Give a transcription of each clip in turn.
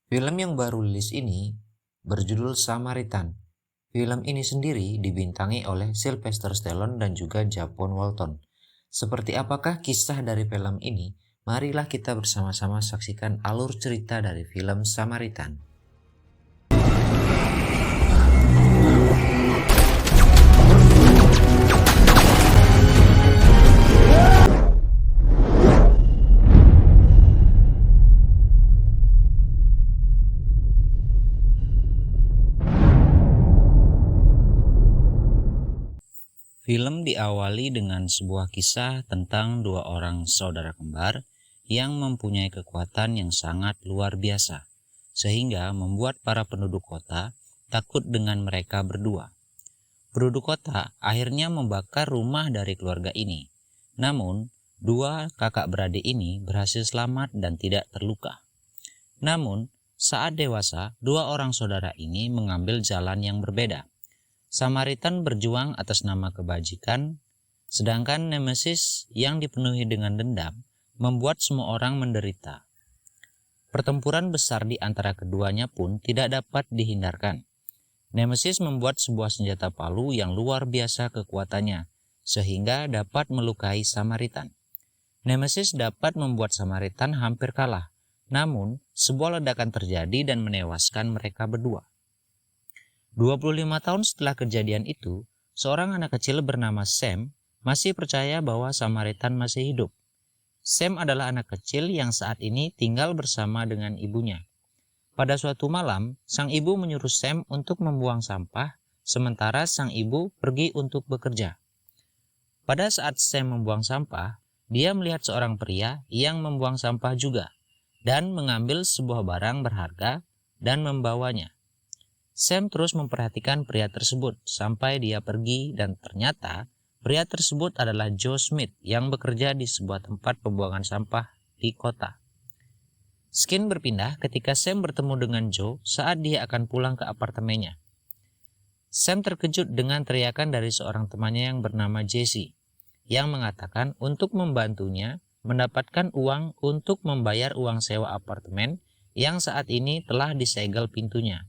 Film yang baru rilis ini berjudul Samaritan. Film ini sendiri dibintangi oleh Sylvester Stallone dan juga Japon Walton. Seperti apakah kisah dari film ini? Marilah kita bersama-sama saksikan alur cerita dari film Samaritan. Film diawali dengan sebuah kisah tentang dua orang saudara kembar yang mempunyai kekuatan yang sangat luar biasa, sehingga membuat para penduduk kota takut dengan mereka berdua. Penduduk kota akhirnya membakar rumah dari keluarga ini. Namun, dua kakak beradik ini berhasil selamat dan tidak terluka. Namun, saat dewasa, dua orang saudara ini mengambil jalan yang berbeda. Samaritan berjuang atas nama kebajikan, sedangkan Nemesis yang dipenuhi dengan dendam membuat semua orang menderita. Pertempuran besar di antara keduanya pun tidak dapat dihindarkan. Nemesis membuat sebuah senjata palu yang luar biasa kekuatannya, sehingga dapat melukai Samaritan. Nemesis dapat membuat Samaritan hampir kalah, namun sebuah ledakan terjadi dan menewaskan mereka berdua. 25 tahun setelah kejadian itu, seorang anak kecil bernama Sam masih percaya bahwa Samaritan masih hidup. Sam adalah anak kecil yang saat ini tinggal bersama dengan ibunya. Pada suatu malam, sang ibu menyuruh Sam untuk membuang sampah, sementara sang ibu pergi untuk bekerja. Pada saat Sam membuang sampah, dia melihat seorang pria yang membuang sampah juga, dan mengambil sebuah barang berharga dan membawanya. Sam terus memperhatikan pria tersebut sampai dia pergi dan ternyata pria tersebut adalah Joe Smith yang bekerja di sebuah tempat pembuangan sampah di kota. Skin berpindah ketika Sam bertemu dengan Joe saat dia akan pulang ke apartemennya. Sam terkejut dengan teriakan dari seorang temannya yang bernama Jesse yang mengatakan untuk membantunya mendapatkan uang untuk membayar uang sewa apartemen yang saat ini telah disegel pintunya.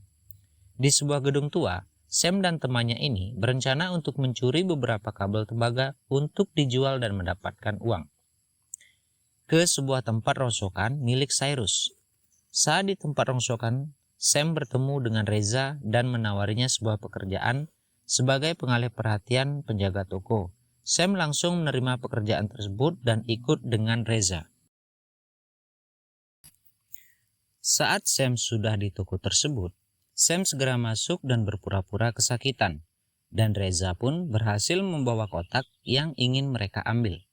Di sebuah gedung tua, Sam dan temannya ini berencana untuk mencuri beberapa kabel tembaga untuk dijual dan mendapatkan uang ke sebuah tempat rongsokan milik Cyrus. Saat di tempat rongsokan, Sam bertemu dengan Reza dan menawarinya sebuah pekerjaan sebagai pengalih perhatian penjaga toko. Sam langsung menerima pekerjaan tersebut dan ikut dengan Reza. Saat Sam sudah di toko tersebut, Sam segera masuk dan berpura-pura kesakitan, dan Reza pun berhasil membawa kotak yang ingin mereka ambil.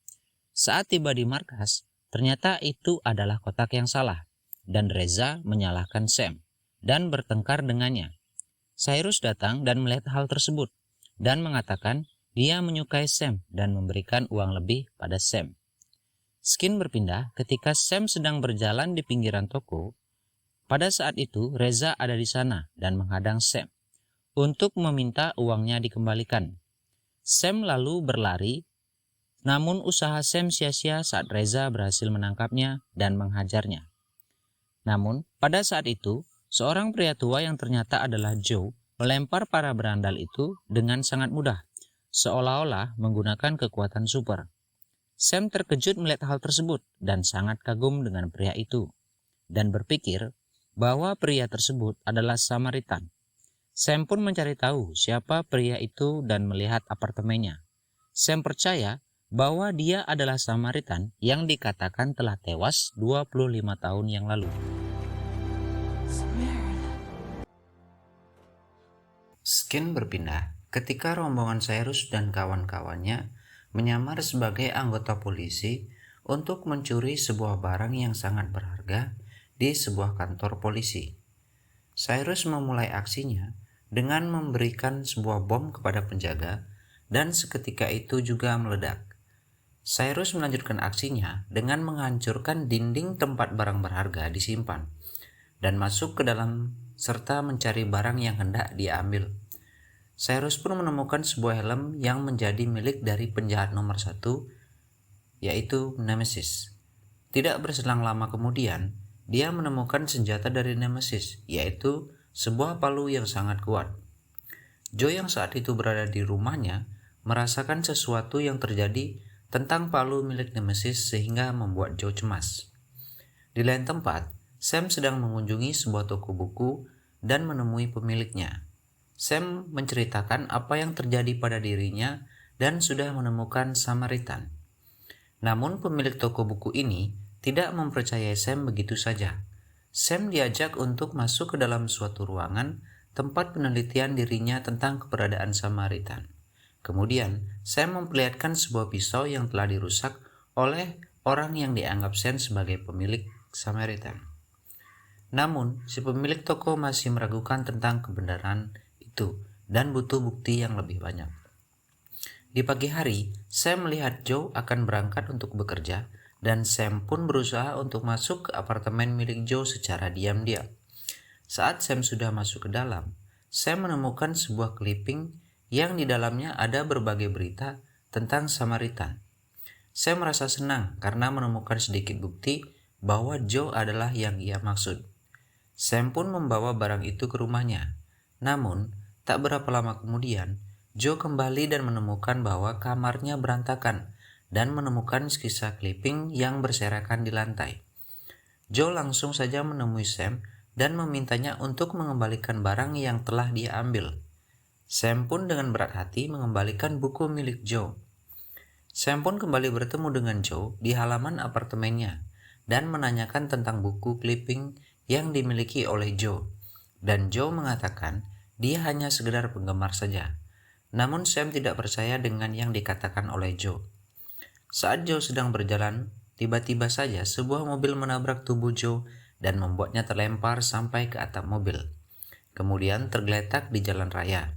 Saat tiba di markas, ternyata itu adalah kotak yang salah, dan Reza menyalahkan Sam dan bertengkar dengannya. Cyrus datang dan melihat hal tersebut, dan mengatakan dia menyukai Sam dan memberikan uang lebih pada Sam. Skin berpindah ketika Sam sedang berjalan di pinggiran toko. Pada saat itu, Reza ada di sana dan menghadang Sam untuk meminta uangnya dikembalikan. Sam lalu berlari, namun usaha Sam sia-sia saat Reza berhasil menangkapnya dan menghajarnya. Namun, pada saat itu, seorang pria tua yang ternyata adalah Joe melempar para berandal itu dengan sangat mudah, seolah-olah menggunakan kekuatan super. Sam terkejut melihat hal tersebut dan sangat kagum dengan pria itu, dan berpikir bahwa pria tersebut adalah Samaritan. Sam pun mencari tahu siapa pria itu dan melihat apartemennya. Sam percaya bahwa dia adalah Samaritan yang dikatakan telah tewas 25 tahun yang lalu. Skin berpindah ketika rombongan Cyrus dan kawan-kawannya menyamar sebagai anggota polisi untuk mencuri sebuah barang yang sangat berharga di sebuah kantor polisi. Cyrus memulai aksinya dengan memberikan sebuah bom kepada penjaga dan seketika itu juga meledak. Cyrus melanjutkan aksinya dengan menghancurkan dinding tempat barang berharga disimpan dan masuk ke dalam serta mencari barang yang hendak dia ambil. Cyrus pun menemukan sebuah helm yang menjadi milik dari penjahat nomor 1, yaitu Nemesis. Tidak berselang lama kemudian, dia menemukan senjata dari Nemesis, yaitu sebuah palu yang sangat kuat. Joe yang saat itu berada di rumahnya merasakan sesuatu yang terjadi tentang palu milik Nemesis sehingga membuat Joe cemas. Di lain tempat, Sam sedang mengunjungi sebuah toko buku dan menemui pemiliknya. Sam menceritakan apa yang terjadi pada dirinya dan sudah menemukan Samaritan. Namun pemilik toko buku ini tidak mempercayai Sam begitu saja. Sam diajak untuk masuk ke dalam suatu ruangan tempat penelitian dirinya tentang keberadaan Samaritan. Kemudian, Sam memperlihatkan sebuah pisau yang telah dirusak oleh orang yang dianggap Sam sebagai pemilik Samaritan. Namun, si pemilik toko masih meragukan tentang kebenaran itu dan butuh bukti yang lebih banyak. Di pagi hari, Sam melihat Joe akan berangkat untuk bekerja dan Sam pun berusaha untuk masuk ke apartemen milik Joe secara diam-diam. Saat Sam sudah masuk ke dalam, Sam menemukan sebuah clipping yang di dalamnya ada berbagai berita tentang Samaritan. Sam merasa senang karena menemukan sedikit bukti bahwa Joe adalah yang ia maksud. Sam pun membawa barang itu ke rumahnya. Namun, tak berapa lama kemudian, Joe kembali dan menemukan bahwa kamarnya berantakan dan menemukan sisa clipping yang berserakan di lantai. Joe langsung saja menemui Sam dan memintanya untuk mengembalikan barang yang telah dia ambil. Sam pun dengan berat hati mengembalikan buku milik Joe. Sam pun kembali bertemu dengan Joe di halaman apartemennya dan menanyakan tentang buku clipping yang dimiliki oleh Joe. Dan Joe mengatakan dia hanya sekedar penggemar saja. Namun Sam tidak percaya dengan yang dikatakan oleh Joe. Saat Joe sedang berjalan, tiba-tiba saja sebuah mobil menabrak tubuh Joe dan membuatnya terlempar sampai ke atap mobil. Kemudian tergeletak di jalan raya.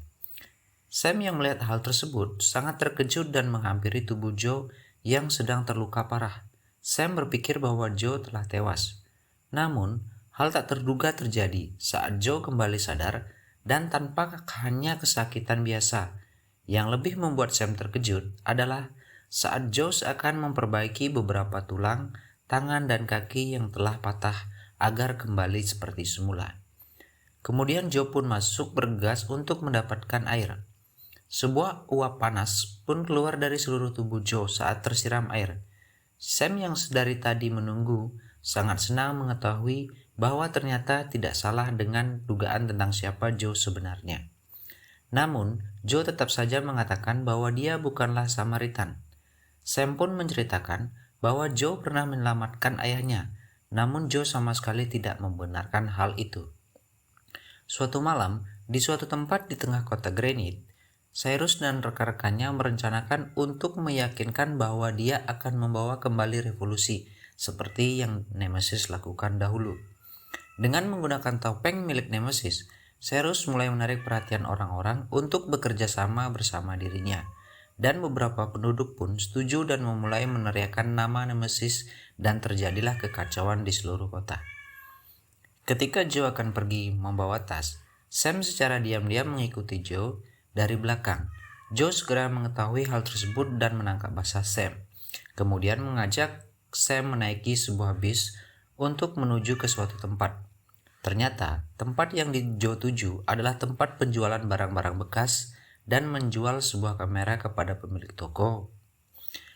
Sam yang melihat hal tersebut sangat terkejut dan menghampiri tubuh Joe yang sedang terluka parah. Sam berpikir bahwa Joe telah tewas. Namun, hal tak terduga terjadi saat Joe kembali sadar dan tanpa hanya kesakitan biasa. Yang lebih membuat Sam terkejut adalah saat Joe akan memperbaiki beberapa tulang, tangan dan kaki yang telah patah agar kembali seperti semula. Kemudian Joe pun masuk bergegas untuk mendapatkan air. Sebuah uap panas pun keluar dari seluruh tubuh Joe saat tersiram air. Sam yang dari tadi menunggu sangat senang mengetahui bahwa ternyata tidak salah dengan dugaan tentang siapa Joe sebenarnya. Namun, Joe tetap saja mengatakan bahwa dia bukanlah Samaritan. Sam pun menceritakan bahwa Joe pernah menyelamatkan ayahnya, namun Joe sama sekali tidak membenarkan hal itu. Suatu malam, di suatu tempat di tengah kota Granite, Cyrus dan rekan-rekannya merencanakan untuk meyakinkan bahwa dia akan membawa kembali revolusi, seperti yang Nemesis lakukan dahulu. Dengan menggunakan topeng milik Nemesis, Cyrus mulai menarik perhatian orang-orang untuk bekerja sama bersama dirinya, dan beberapa penduduk pun setuju dan memulai meneriakkan nama Nemesis dan terjadilah kekacauan di seluruh kota. Ketika Joe akan pergi membawa tas, Sam secara diam-diam mengikuti Joe dari belakang. Joe segera mengetahui hal tersebut dan menangkap basah Sam, kemudian mengajak Sam menaiki sebuah bis untuk menuju ke suatu tempat. Ternyata, tempat yang Joe tuju adalah tempat penjualan barang-barang bekas dan menjual sebuah kamera kepada pemilik toko.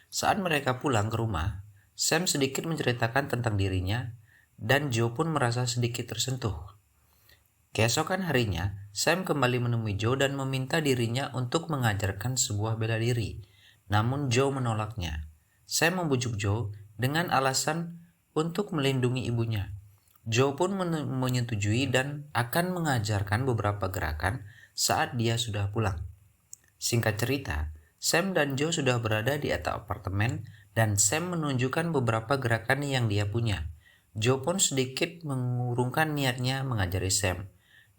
Saat mereka pulang ke rumah, Sam sedikit menceritakan tentang dirinya dan Joe pun merasa sedikit tersentuh. Keesokan harinya, Sam kembali menemui Joe dan meminta dirinya untuk mengajarkan sebuah bela diri. Namun Joe menolaknya. Sam membujuk Joe dengan alasan untuk melindungi ibunya. Joe pun menyetujui dan akan mengajarkan beberapa gerakan saat dia sudah pulang. Singkat cerita, Sam dan Joe sudah berada di atap apartemen dan Sam menunjukkan beberapa gerakan yang dia punya. Joe pun sedikit mengurungkan niatnya mengajari Sam.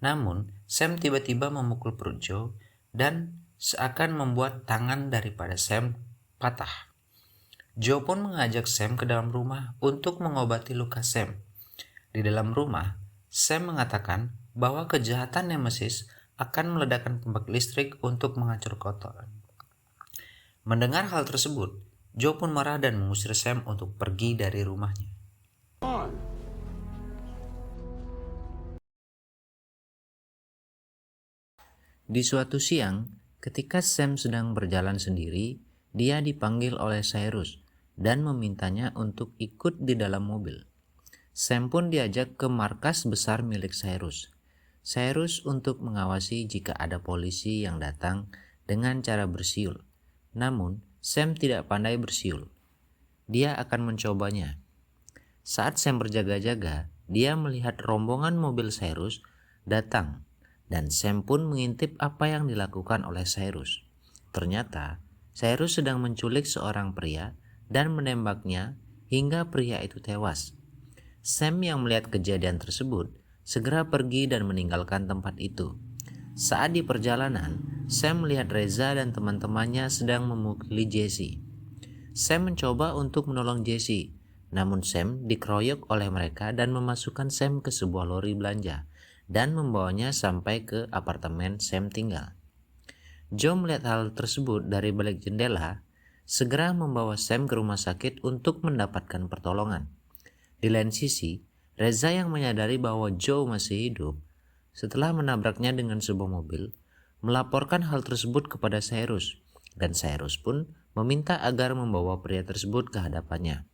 Namun, Sam tiba-tiba memukul perut Joe dan seakan membuat tangan daripada Sam patah. Joe pun mengajak Sam ke dalam rumah untuk mengobati luka Sam. Di dalam rumah, Sam mengatakan bahwa kejahatan Nemesis akan meledakkan pembangkit listrik untuk menghancur kota. Mendengar hal tersebut, Joe pun marah dan mengusir Sam untuk pergi dari rumahnya. Di suatu siang, ketika Sam sedang berjalan sendiri, dia dipanggil oleh Cyrus dan memintanya untuk ikut di dalam mobil. Sam pun diajak ke markas besar milik Cyrus. Cyrus untuk mengawasi jika ada polisi yang datang dengan cara bersiul. Namun, Sam tidak pandai bersiul. Dia akan mencobanya. Saat Sam berjaga-jaga, dia melihat rombongan mobil Cyrus datang. Dan Sam pun mengintip apa yang dilakukan oleh Cyrus. Ternyata, Cyrus sedang menculik seorang pria dan menembaknya hingga pria itu tewas. Sam yang melihat kejadian tersebut segera pergi dan meninggalkan tempat itu. Saat di perjalanan, Sam melihat Reza dan teman-temannya sedang memukuli Jesse. Sam mencoba untuk menolong Jesse, namun Sam dikeroyok oleh mereka dan memasukkan Sam ke sebuah lori belanja dan membawanya sampai ke apartemen Sam tinggal. Joe melihat hal tersebut dari balik jendela, segera membawa Sam ke rumah sakit untuk mendapatkan pertolongan. Di lain sisi, Reza yang menyadari bahwa Joe masih hidup setelah menabraknya dengan sebuah mobil, melaporkan hal tersebut kepada Cyrus, dan Cyrus pun meminta agar membawa pria tersebut ke hadapannya.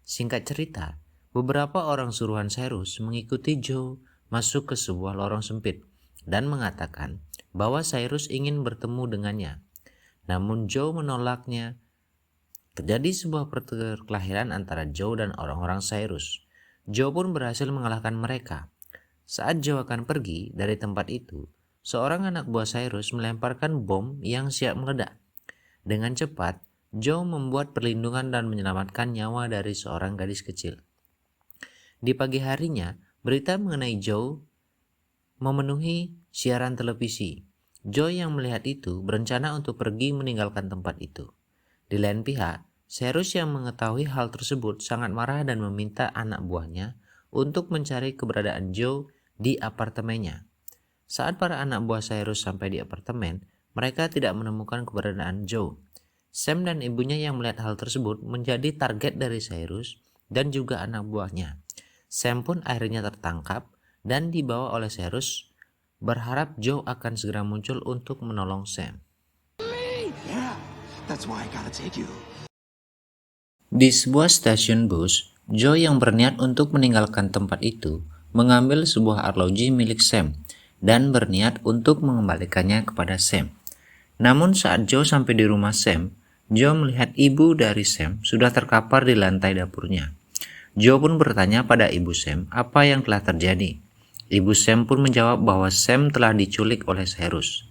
Singkat cerita, beberapa orang suruhan Cyrus mengikuti Joe masuk ke sebuah lorong sempit dan mengatakan bahwa Cyrus ingin bertemu dengannya. Namun Joe menolaknya. Terjadi sebuah perkelahian antara Joe dan orang-orang Cyrus. Joe pun berhasil mengalahkan mereka. Saat Joe akan pergi dari tempat itu, seorang anak buah Cyrus melemparkan bom yang siap meledak. Dengan cepat, Joe membuat perlindungan dan menyelamatkan nyawa dari seorang gadis kecil. Di pagi harinya, berita mengenai Joe memenuhi siaran televisi. Joe yang melihat itu berencana untuk pergi meninggalkan tempat itu. Di lain pihak, Cyrus yang mengetahui hal tersebut sangat marah dan meminta anak buahnya untuk mencari keberadaan Joe di apartemennya. Saat para anak buah Cyrus sampai di apartemen, mereka tidak menemukan keberadaan Joe. Sam dan ibunya yang melihat hal tersebut menjadi target dari Cyrus dan juga anak buahnya. Sam pun akhirnya tertangkap dan dibawa oleh Cyrus, berharap Joe akan segera muncul untuk menolong Sam. Di sebuah stasiun bus, Joe yang berniat untuk meninggalkan tempat itu mengambil sebuah arloji milik Sam dan berniat untuk mengembalikannya kepada Sam. Namun saat Joe sampai di rumah Sam, Joe melihat ibu dari Sam sudah terkapar di lantai dapurnya. Joe pun bertanya pada ibu Sam apa yang telah terjadi. Ibu Sam pun menjawab bahwa Sam telah diculik oleh Cyrus.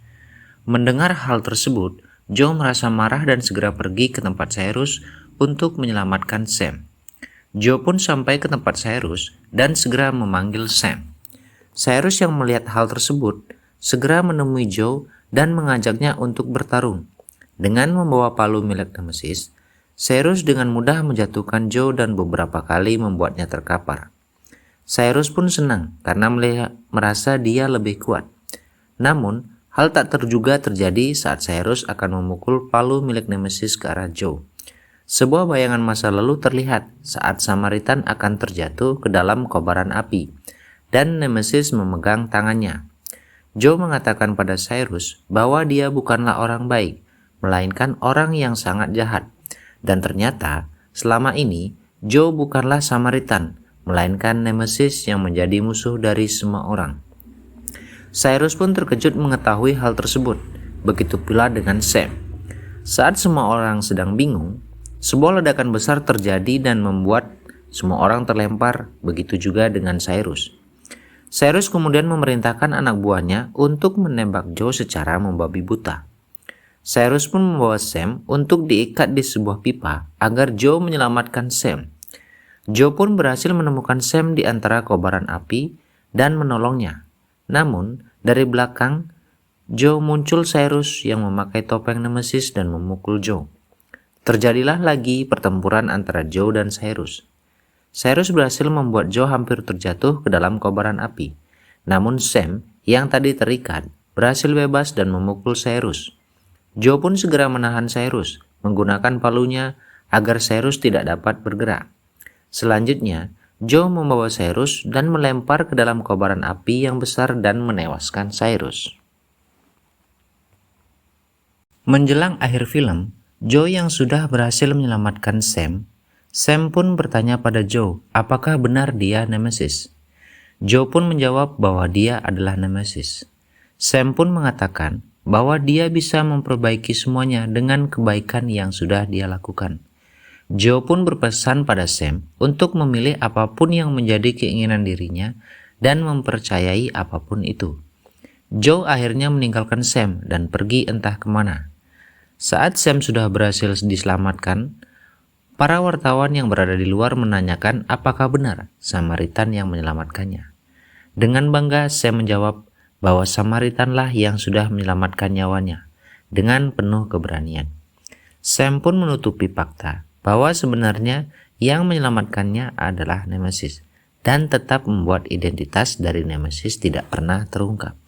Mendengar hal tersebut, Joe merasa marah dan segera pergi ke tempat Cyrus untuk menyelamatkan Sam. Joe pun sampai ke tempat Cyrus dan segera memanggil Sam. Cyrus yang melihat hal tersebut segera menemui Joe dan mengajaknya untuk bertarung. Dengan membawa palu milik Nemesis, Cyrus dengan mudah menjatuhkan Joe dan beberapa kali membuatnya terkapar. Cyrus pun senang karena merasa dia lebih kuat. Namun, hal tak terduga terjadi saat Cyrus akan memukul palu milik Nemesis ke arah Joe. Sebuah bayangan masa lalu terlihat saat Samaritan akan terjatuh ke dalam kobaran api, dan Nemesis memegang tangannya. Joe mengatakan pada Cyrus bahwa dia bukanlah orang baik, melainkan orang yang sangat jahat. Dan ternyata, selama ini, Joe bukanlah Samaritan, melainkan Nemesis yang menjadi musuh dari semua orang. Cyrus pun terkejut mengetahui hal tersebut, begitu pula dengan Sam. Saat semua orang sedang bingung, sebuah ledakan besar terjadi dan membuat semua orang terlempar, begitu juga dengan Cyrus. Cyrus kemudian memerintahkan anak buahnya untuk menembak Joe secara membabi buta. Cyrus pun membawa Sam untuk diikat di sebuah pipa agar Joe menyelamatkan Sam. Joe pun berhasil menemukan Sam di antara kobaran api dan menolongnya. Namun, dari belakang, Joe muncul Cyrus yang memakai topeng Nemesis dan memukul Joe. Terjadilah lagi pertempuran antara Joe dan Cyrus. Cyrus berhasil membuat Joe hampir terjatuh ke dalam kobaran api. Namun Sam yang tadi terikat berhasil bebas dan memukul Cyrus. Joe pun segera menahan Cyrus, menggunakan palunya agar Cyrus tidak dapat bergerak. Selanjutnya, Joe membawa Cyrus dan melempar ke dalam kobaran api yang besar dan menewaskan Cyrus. Menjelang akhir film, Joe yang sudah berhasil menyelamatkan Sam pun bertanya pada Joe, apakah benar dia Nemesis? Joe pun menjawab bahwa dia adalah Nemesis. Sam pun mengatakan bahwa dia bisa memperbaiki semuanya dengan kebaikan yang sudah dia lakukan. Joe pun berpesan pada Sam untuk memilih apapun yang menjadi keinginan dirinya dan mempercayai apapun itu. Joe akhirnya meninggalkan Sam dan pergi entah kemana. Saat Sam sudah berhasil diselamatkan, para wartawan yang berada di luar menanyakan apakah benar Samaritan yang menyelamatkannya. Dengan bangga, Sam menjawab bahwa Samaritanlah yang sudah menyelamatkan nyawanya dengan penuh keberanian. Sam pun menutupi fakta bahwa sebenarnya yang menyelamatkannya adalah Nemesis dan tetap membuat identitas dari Nemesis tidak pernah terungkap.